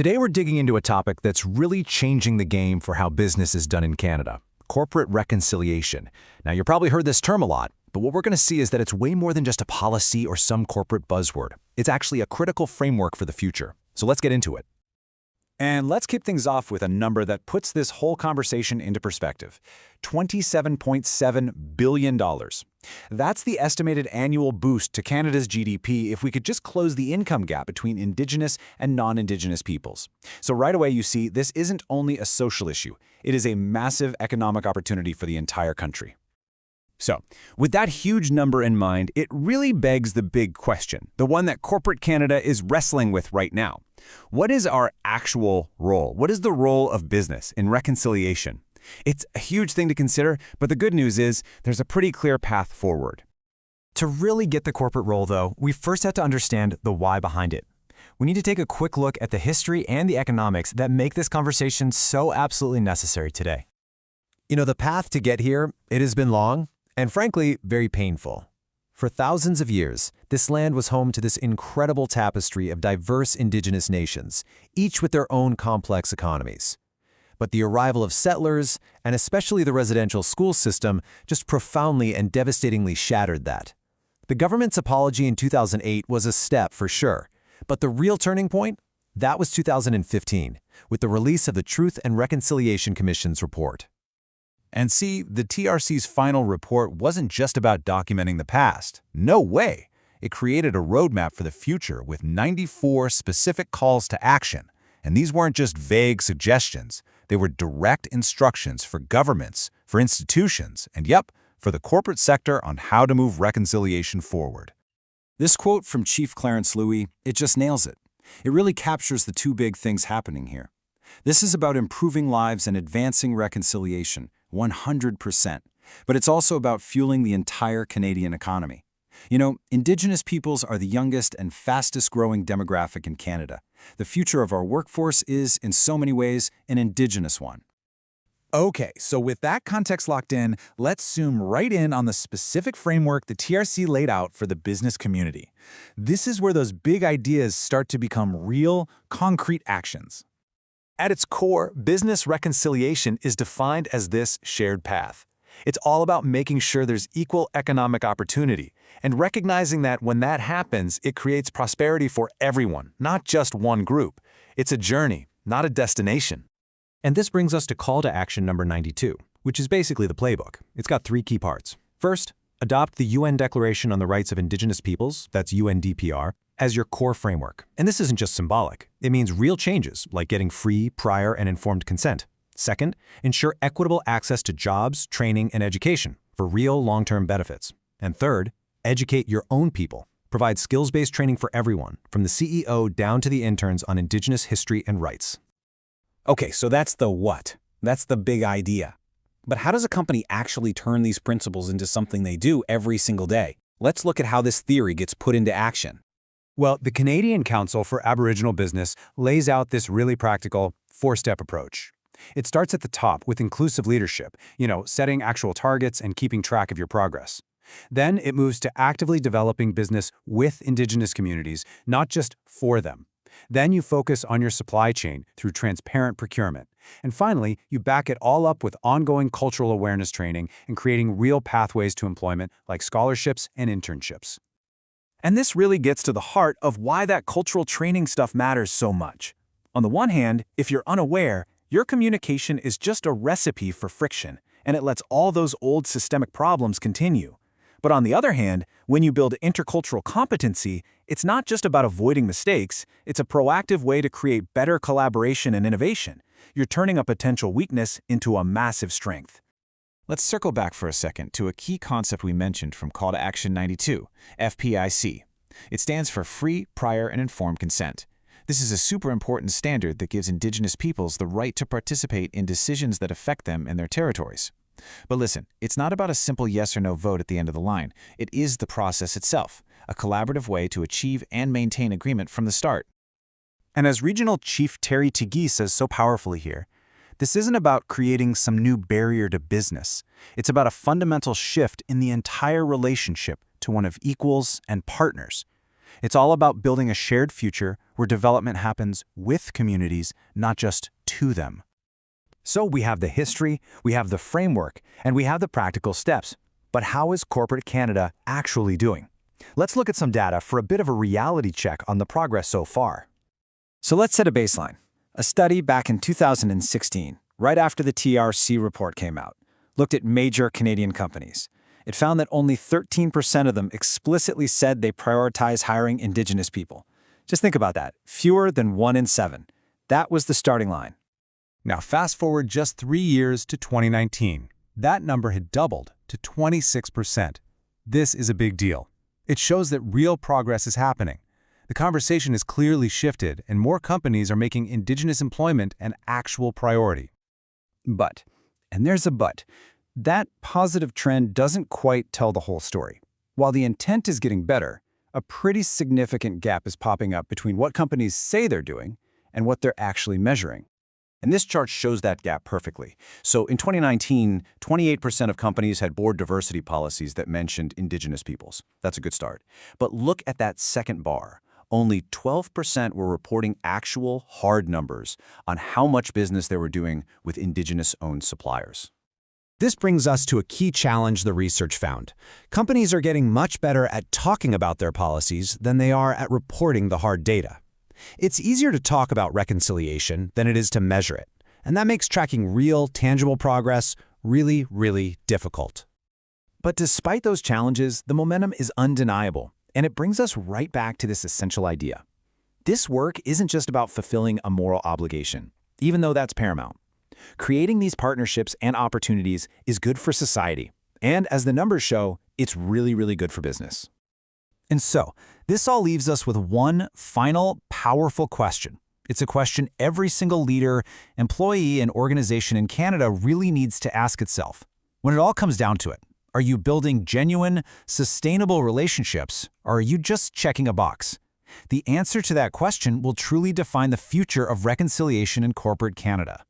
Today we're digging into a topic that's really changing the game for how business is done in Canada: corporate reconciliation. Now, you've probably heard this term a lot, but what we're going to see is that it's way more than just a policy or some corporate buzzword. It's actually a critical framework for the future. So let's get into it. And let's kick things off with a number that puts this whole conversation into perspective: $27.7 billion. That's the estimated annual boost to Canada's GDP if we could just close the income gap between Indigenous and non-Indigenous peoples. So right away you see this isn't only a social issue, it is a massive economic opportunity for the entire country. So, with that huge number in mind, it really begs the big question, the one that corporate Canada is wrestling with right now. What is our actual role? What is the role of business in reconciliation? It's a huge thing to consider, but the good news is there's a pretty clear path forward. To really get the corporate role, though, we first have to understand the why behind it. We need to take a quick look at the history and the economics that make this conversation so absolutely necessary today. The path to get here, it has been long and, frankly, very painful. For thousands of years, this land was home to this incredible tapestry of diverse Indigenous nations, each with their own complex economies. But the arrival of settlers, and especially the residential school system, just profoundly and devastatingly shattered that. The government's apology in 2008 was a step for sure, but the real turning point? That was 2015, with the release of the Truth and Reconciliation Commission's report. And see, the TRC's final report wasn't just about documenting the past. No way! It created a roadmap for the future with 94 specific calls to action. And these weren't just vague suggestions. They were direct instructions for governments, for institutions, and for the corporate sector on how to move reconciliation forward. This quote from Chief Clarence Louie, it just nails it. It really captures the two big things happening here. This is about improving lives and advancing reconciliation, 100%. But it's also about fueling the entire Canadian economy. Indigenous peoples are the youngest and fastest growing demographic in Canada. The future of our workforce is, in so many ways, an Indigenous one. Okay, so with that context locked in, let's zoom right in on the specific framework the TRC laid out for the business community. This is where those big ideas start to become real, concrete actions. At its core, business reconciliation is defined as this shared path. It's all about making sure there's equal economic opportunity and recognizing that when that happens, it creates prosperity for everyone, not just one group. It's a journey, not a destination. And this brings us to call to action number 92, which is basically the playbook. It's got three key parts. First, adopt the UN Declaration on the Rights of Indigenous Peoples, that's UNDPR, as your core framework. And this isn't just symbolic. It means real changes, like getting free, prior, and informed consent. Second, ensure equitable access to jobs, training, and education for real long-term benefits. And third, educate your own people. Provide skills-based training for everyone, from the CEO down to the interns, on Indigenous history and rights. Okay, so that's the what. That's the big idea. But how does a company actually turn these principles into something they do every single day? Let's look at how this theory gets put into action. Well, the Canadian Council for Aboriginal Business lays out this really practical four-step approach. It starts at the top with inclusive leadership, setting actual targets and keeping track of your progress. Then it moves to actively developing business with Indigenous communities, not just for them. Then you focus on your supply chain through transparent procurement. And finally, you back it all up with ongoing cultural awareness training and creating real pathways to employment like scholarships and internships. And this really gets to the heart of why that cultural training stuff matters so much. On the one hand, if you're unaware, your communication is just a recipe for friction, and it lets all those old systemic problems continue. But on the other hand, when you build intercultural competency, it's not just about avoiding mistakes, it's a proactive way to create better collaboration and innovation. You're turning a potential weakness into a massive strength. Let's circle back for a second to a key concept we mentioned from Call to Action 92, FPIC. It stands for Free, Prior, and Informed Consent. This is a super important standard that gives Indigenous peoples the right to participate in decisions that affect them and their territories. But listen, it's not about a simple yes or no vote at the end of the line. It is the process itself, a collaborative way to achieve and maintain agreement from the start. And as Regional Chief Terry Tigui says so powerfully here, this isn't about creating some new barrier to business. It's about a fundamental shift in the entire relationship to one of equals and partners. It's all about building a shared future where development happens with communities, not just to them. So we have the history, we have the framework, and we have the practical steps. But how is corporate Canada actually doing? Let's look at some data for a bit of a reality check on the progress so far. So let's set a baseline. A study back in 2016, right after the TRC report came out, looked at major Canadian companies. It found that only 13% of them explicitly said they prioritize hiring Indigenous people. Just think about that. Fewer than 1 in 7. That was the starting line. Now fast forward just 3 years to 2019. That number had doubled to 26%. This is a big deal. It shows that real progress is happening. The conversation has clearly shifted, and more companies are making Indigenous employment an actual priority. But, and there's a but, that positive trend doesn't quite tell the whole story. While the intent is getting better, a pretty significant gap is popping up between what companies say they're doing and what they're actually measuring. And this chart shows that gap perfectly. So in 2019, 28% of companies had board diversity policies that mentioned Indigenous peoples. That's a good start. But look at that second bar. Only 12% were reporting actual hard numbers on how much business they were doing with Indigenous-owned suppliers. This brings us to a key challenge the research found. Companies are getting much better at talking about their policies than they are at reporting the hard data. It's easier to talk about reconciliation than it is to measure it, and that makes tracking real, tangible progress really, really difficult. But despite those challenges, the momentum is undeniable, and it brings us right back to this essential idea. This work isn't just about fulfilling a moral obligation, even though that's paramount. Creating these partnerships and opportunities is good for society, and as the numbers show, it's really, really good for business. And so, this all leaves us with one final, powerful question. It's a question every single leader, employee, and organization in Canada really needs to ask itself. When it all comes down to it, are you building genuine, sustainable relationships, or are you just checking a box? The answer to that question will truly define the future of reconciliation in corporate Canada.